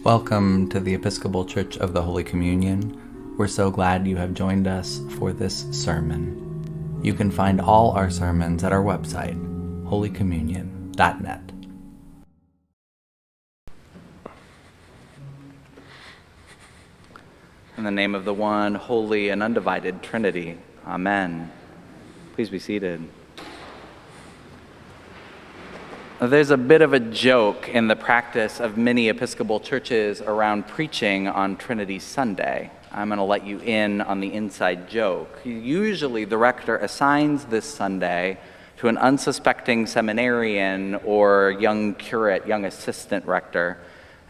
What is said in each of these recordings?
Welcome to the Episcopal Church of the Holy Communion. We're so glad you have joined us for this sermon. You can find all our sermons at our website, holycommunion.net. In the name of the one, holy and undivided Trinity, Amen. Please be seated. There's a bit of a joke in the practice of many Episcopal churches around preaching on Trinity Sunday. I'm going to let you in on the inside joke. Usually the rector assigns this Sunday to an unsuspecting seminarian or young curate, young assistant rector,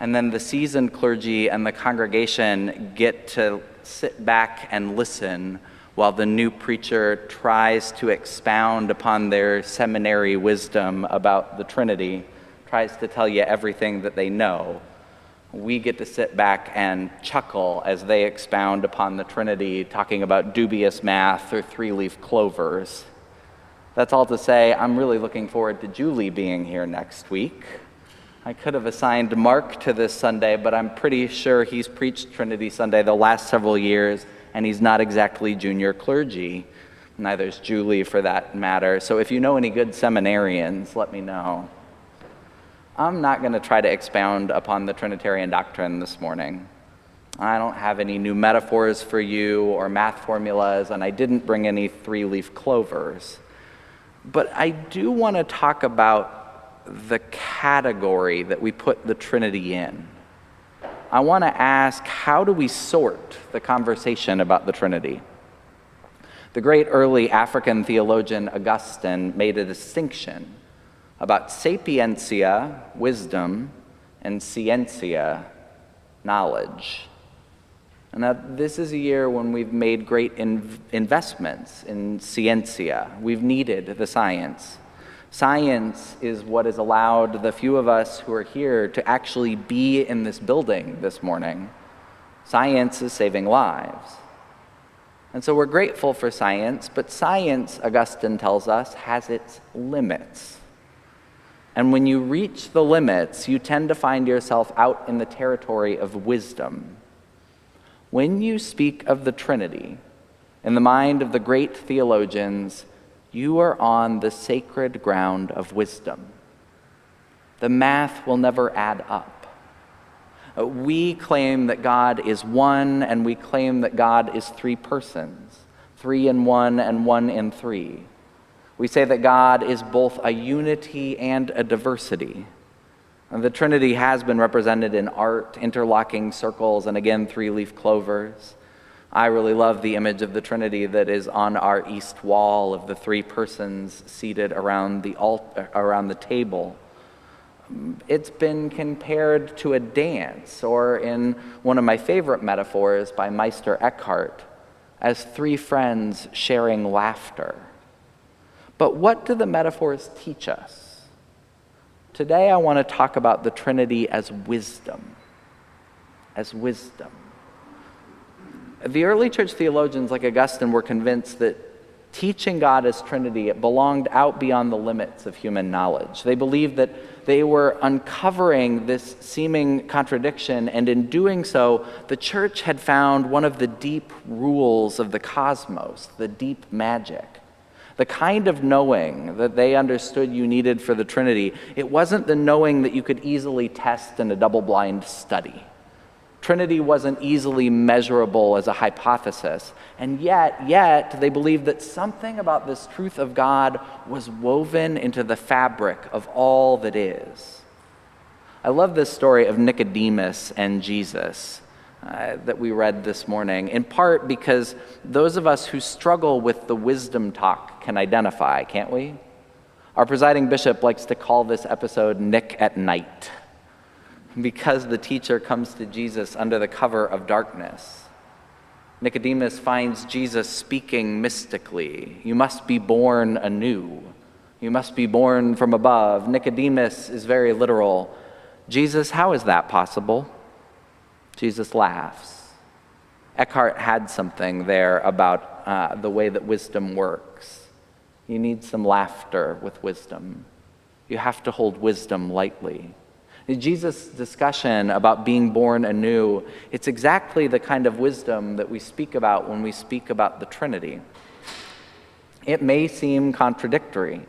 and then the seasoned clergy and the congregation get to sit back and listen while the new preacher tries to expound upon their seminary wisdom about the Trinity, tries to tell you everything that they know. We get to sit back and chuckle as they expound upon the Trinity, talking about dubious math or three-leaf clovers. That's all to say, I'm really looking forward to Julie being here next week. I could have assigned Mark to this Sunday, but I'm pretty sure he's preached Trinity Sunday the last several years, and he's not exactly junior clergy. Neither is Julie, for that matter. So if you know any good seminarians, let me know. I'm not going to try to expound upon the Trinitarian doctrine this morning. I don't have any new metaphors for you or math formulas, and I didn't bring any three-leaf clovers. But I do want to talk about the category that we put the Trinity in. I want to ask, how do we sort the conversation about the Trinity? The great early African theologian Augustine made a distinction about sapientia, wisdom, and scientia, knowledge. And now this is a year when we've made great investments in scientia. We've needed the science. Science is what has allowed the few of us who are here to actually be in this building this morning. Science is saving lives. And so we're grateful for science, but science, Augustine tells us, has its limits. And when you reach the limits, you tend to find yourself out in the territory of wisdom. When you speak of the Trinity, in the mind of the great theologians, you are on the sacred ground of wisdom. The math will never add up. We claim that God is one, and we claim that God is three persons, 3 in 1 and 1 in 3. We say that God is both a unity and a diversity. And the Trinity has been represented in art, interlocking circles, and again, three-leaf clovers. I really love the image of the Trinity that is on our east wall of the three persons seated around the table. It's been compared to a dance, or in one of my favorite metaphors by Meister Eckhardt, as three friends sharing laughter. But what do the metaphors teach us? Today I want to talk about the Trinity as wisdom. As wisdom. The early church theologians like Augustine were convinced that teaching God as Trinity, it belonged out beyond the limits of human knowledge. They believed that they were uncovering this seeming contradiction, and in doing so, the church had found one of the deep rules of the cosmos, the deep magic. The kind of knowing that they understood you needed for the Trinity, it wasn't the knowing that you could easily test in a double-blind study. Trinity wasn't easily measurable as a hypothesis, and yet they believed that something about this truth of God was woven into the fabric of all that is. I love this story of Nicodemus and Jesus that we read this morning, in part because those of us who struggle with the wisdom talk can identify, can't we? Our presiding bishop likes to call this episode Nick at Night, because the teacher comes to Jesus under the cover of darkness. Nicodemus finds Jesus speaking mystically. You must be born anew. You must be born from above. Nicodemus is very literal. Jesus, how is that possible? Jesus laughs. Eckhart had something there about the way that wisdom works. You need some laughter with wisdom. You have to hold wisdom lightly. Jesus' discussion about being born anew, it's exactly the kind of wisdom that we speak about when we speak about the Trinity. It may seem contradictory.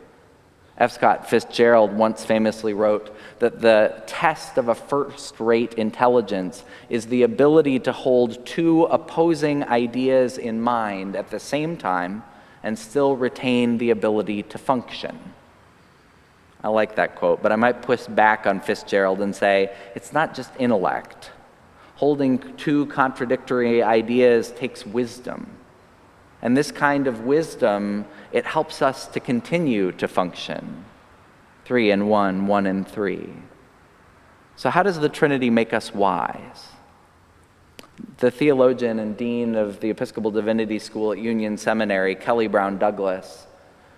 F. Scott Fitzgerald once famously wrote that the test of a first-rate intelligence is the ability to hold two opposing ideas in mind at the same time and still retain the ability to function. I like that quote, but I might push back on Fitzgerald and say it's not just intellect. Holding two contradictory ideas takes wisdom. And this kind of wisdom, it helps us to continue to function. 3 in 1, 1 in 3. So how does the Trinity make us wise? The theologian and dean of the Episcopal Divinity School at Union Seminary, Kelly Brown Douglas,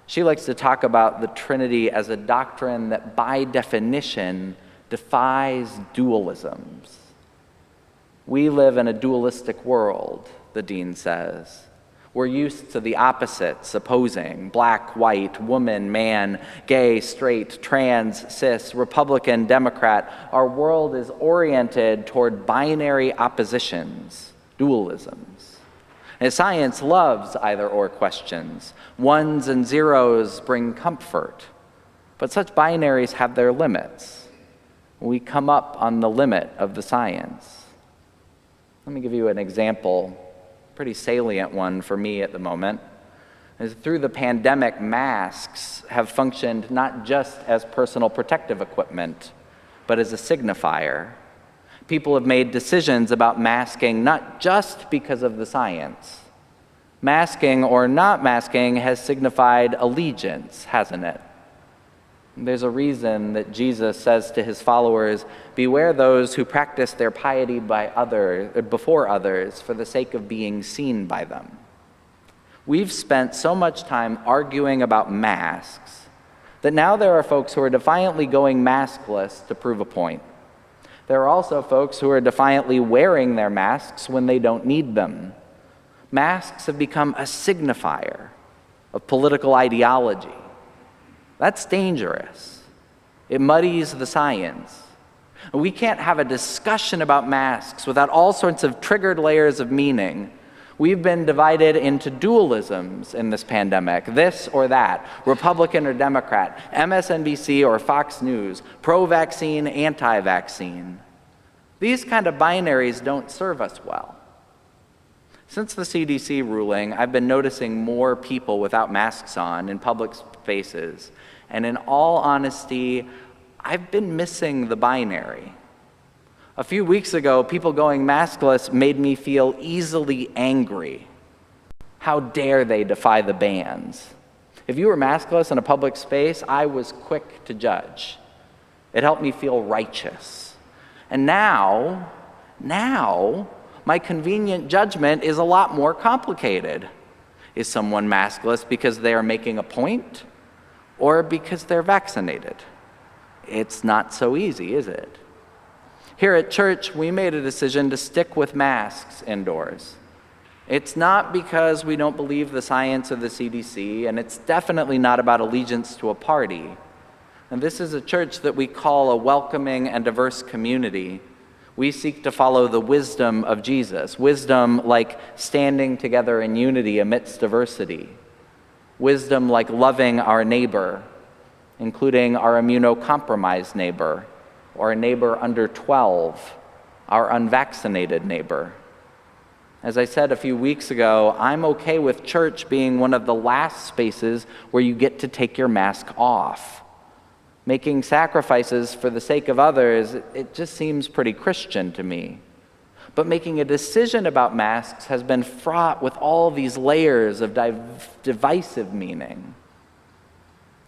she likes to talk about the Trinity as a doctrine that by definition defies dualisms. We live in a dualistic world, the dean says. We're used to the opposites opposing, black, white, woman, man, gay, straight, trans, cis, Republican, Democrat. Our world is oriented toward binary oppositions, dualisms. And science loves either-or questions. Ones and zeros bring comfort, but such binaries have their limits. We come up on the limit of the science. Let me give you an example. Pretty salient one for me at the moment, is through the pandemic, masks have functioned not just as personal protective equipment, but as a signifier. People have made decisions about masking not just because of the science. Masking or not masking has signified allegiance, hasn't it? There's a reason that Jesus says to his followers, beware those who practice their piety before others for the sake of being seen by them. We've spent so much time arguing about masks that now there are folks who are defiantly going maskless to prove a point. There are also folks who are defiantly wearing their masks when they don't need them. Masks have become a signifier of political ideology. That's dangerous. It muddies the science. We can't have a discussion about masks without all sorts of triggered layers of meaning. We've been divided into dualisms in this pandemic, this or that, Republican or Democrat, MSNBC or Fox News, pro-vaccine, anti-vaccine. These kind of binaries don't serve us well. Since the CDC ruling, I've been noticing more people without masks on in public spaces. And in all honesty, I've been missing the binary. A few weeks ago, people going maskless made me feel easily angry. How dare they defy the bans? If you were maskless in a public space, I was quick to judge. It helped me feel righteous. And now, my convenient judgment is a lot more complicated. Is someone maskless because they are making a point or because they're vaccinated? It's not so easy, is it? Here at church, we made a decision to stick with masks indoors. It's not because we don't believe the science of the CDC, and it's definitely not about allegiance to a party. And this is a church that we call a welcoming and diverse community. We seek to follow the wisdom of Jesus, wisdom like standing together in unity amidst diversity, wisdom like loving our neighbor, including our immunocompromised neighbor, or a neighbor under 12, our unvaccinated neighbor. As I said a few weeks ago, I'm okay with church being one of the last spaces where you get to take your mask off. Making sacrifices for the sake of others, it just seems pretty Christian to me. But making a decision about masks has been fraught with all these layers of divisive meaning.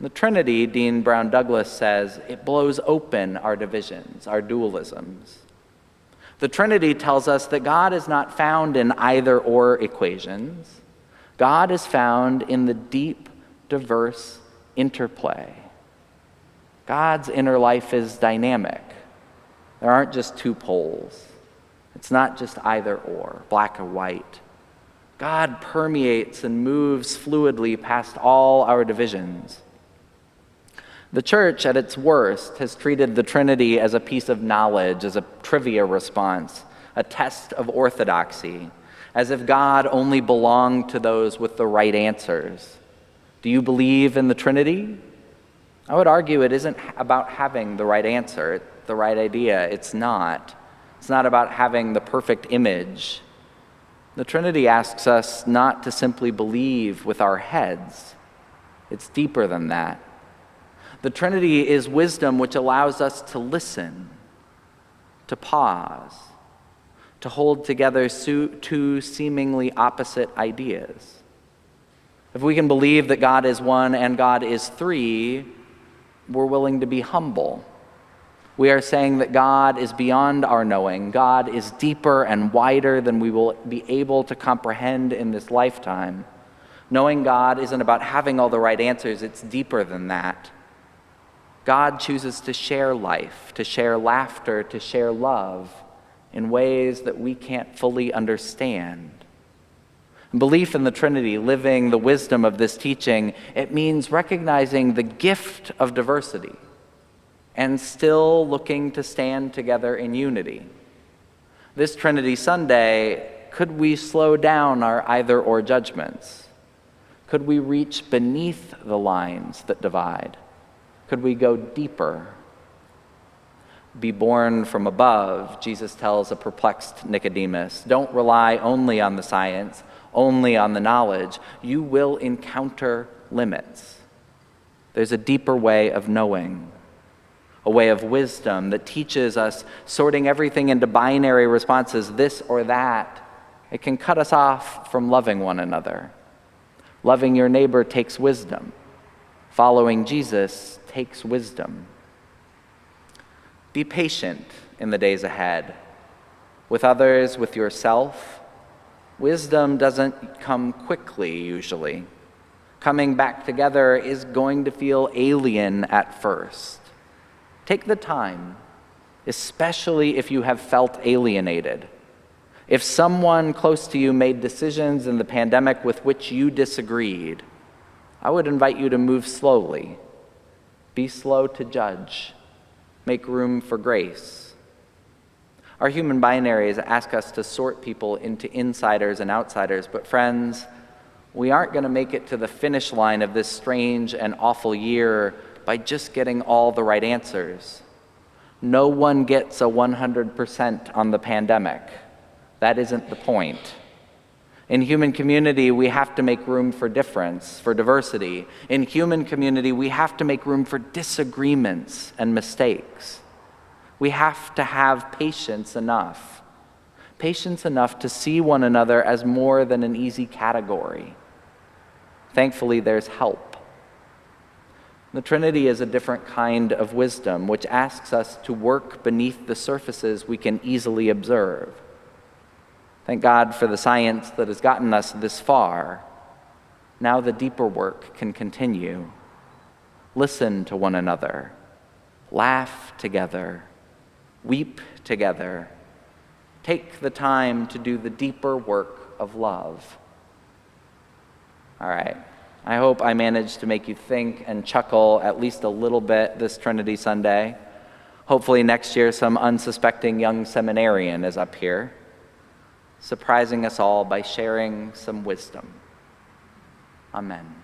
The Trinity, Dean Brown Douglas says, it blows open our divisions, our dualisms. The Trinity tells us that God is not found in either-or equations. God is found in the deep, diverse interplay. God's inner life is dynamic. There aren't just two poles. It's not just either-or, black or white. God permeates and moves fluidly past all our divisions. The church, at its worst, has treated the Trinity as a piece of knowledge, as a trivia response, a test of orthodoxy, as if God only belonged to those with the right answers. Do you believe in the Trinity? I would argue it isn't about having the right answer, the right idea. It's not. It's not about having the perfect image. The Trinity asks us not to simply believe with our heads. It's deeper than that. The Trinity is wisdom which allows us to listen, to pause, to hold together two seemingly opposite ideas. If we can believe that God is one and God is three, we're willing to be humble. We are saying that God is beyond our knowing. God is deeper and wider than we will be able to comprehend in this lifetime. Knowing God isn't about having all the right answers, it's deeper than that. God chooses to share life, to share laughter, to share love in ways that we can't fully understand. Belief in the Trinity, living the wisdom of this teaching, it means recognizing the gift of diversity and still looking to stand together in unity. This Trinity Sunday, could we slow down our either-or judgments? Could we reach beneath the lines that divide? Could we go deeper? Be born from above, Jesus tells a perplexed Nicodemus. Don't rely only on the science, only on the knowledge. You will encounter limits. There's a deeper way of knowing, a way of wisdom that teaches us sorting everything into binary responses, this or that. It can cut us off from loving one another. Loving your neighbor takes wisdom. Following Jesus takes wisdom. Be patient in the days ahead, with others, with yourself. Wisdom doesn't come quickly, usually. Coming back together is going to feel alien at first. Take the time, especially if you have felt alienated. If someone close to you made decisions in the pandemic with which you disagreed, I would invite you to move slowly. Be slow to judge. Make room for grace. Our human binaries ask us to sort people into insiders and outsiders, but friends, we aren't going to make it to the finish line of this strange and awful year by just getting all the right answers. No one gets a 100% on the pandemic. That isn't the point. In human community, we have to make room for difference, for diversity. In human community, we have to make room for disagreements and mistakes. We have to have patience enough to see one another as more than an easy category. Thankfully, there's help. The Trinity is a different kind of wisdom, which asks us to work beneath the surfaces we can easily observe. Thank God for the science that has gotten us this far. Now the deeper work can continue. Listen to one another. Laugh together. Weep together. Take the time to do the deeper work of love. All right. I hope I managed to make you think and chuckle at least a little bit this Trinity Sunday. Hopefully next year some unsuspecting young seminarian is up here, surprising us all by sharing some wisdom. Amen.